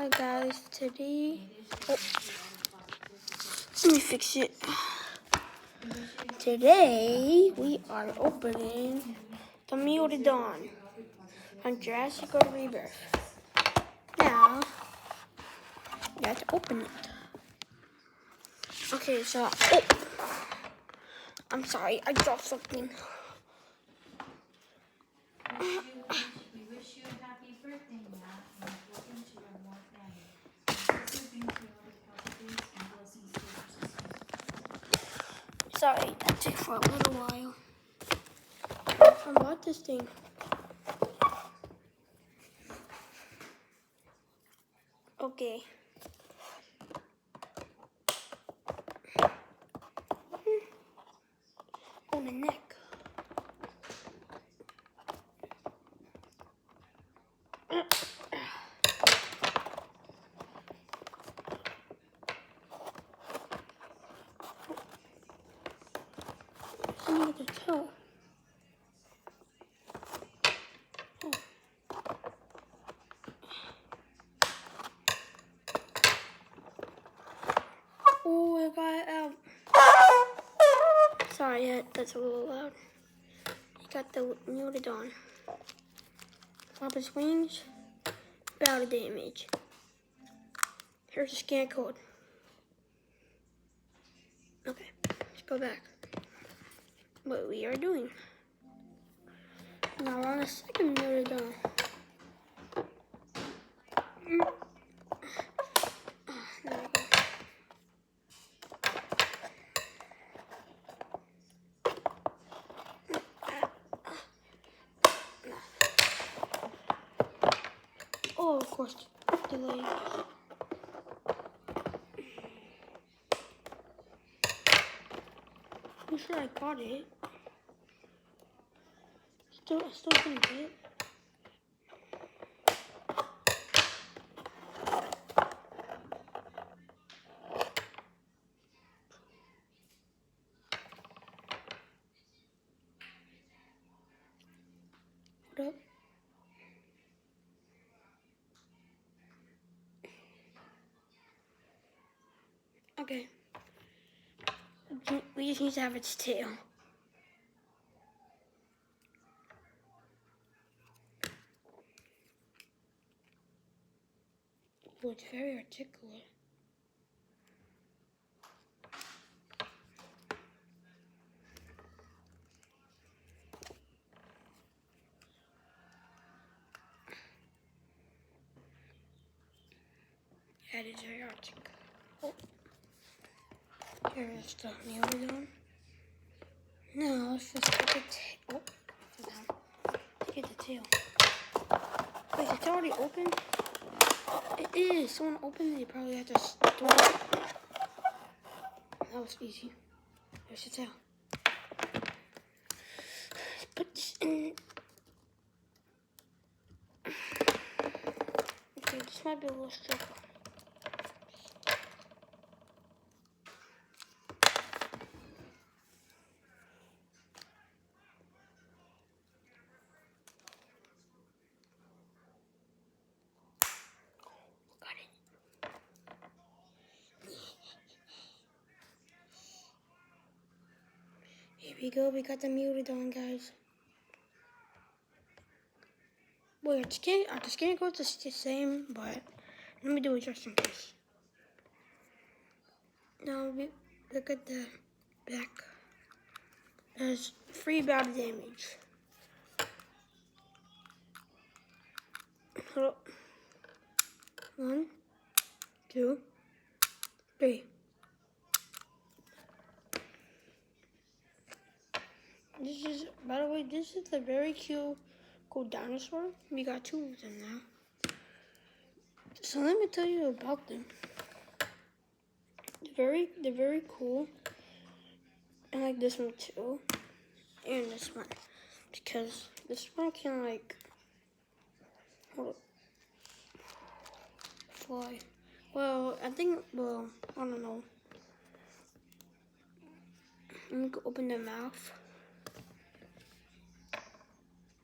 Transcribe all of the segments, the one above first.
Hi guys, today, let me fix it. Today we are opening the Mutadon on Jurassic World Rebirth. Now, let's open it. Okay, so, I'm sorry, I dropped something. We wish you a happy birthday, Matt, and welcome to our more family. Also brings you all the health foods and blessings to your sisters. Sorry, that took for a little while. I bought this thing. Okay. On the neck. Look at the toe. Oh, I got it out. Sorry, that's a little loud. You got the Mutadon. Flap his wings. Battle damage. Here's the scan code. Okay, let's go back. What we are doing. Now we're on the second Mutadon. There we go. Oh, of course, delay. I'm sure I got it. I still didn't get it. Hold up. Okay. We just need to have its tail. Oh, it's very articulate. Yeah, it is very articulate. Oh. Here's the Mutadon. Now let's just get the tail. Oh, get the tail. Wait, it's already open? It is. Someone opened it. You probably have to store it. That was easy. There's the tail. Let's put this in. Okay, this might be a little struggle. Here we go, we got the Mutadon, guys. Wait, the scan code's the same, but let me do it just in case. Now, look at the back. There's free battle damage. Hold up. 1, 2, 3. This is, by the way, this is a very cool dinosaur. We got 2 of them now. So let me tell you about them. They're very cool. I like this one too, and this one, because this one can like fly. Well, I don't know. I'm gonna open the mouth.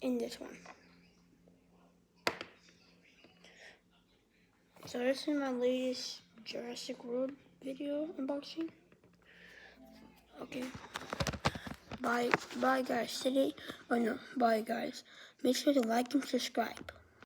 In this one. So this is my latest Jurassic World video unboxing. Okay. Bye guys. Bye guys. Make sure to like and subscribe.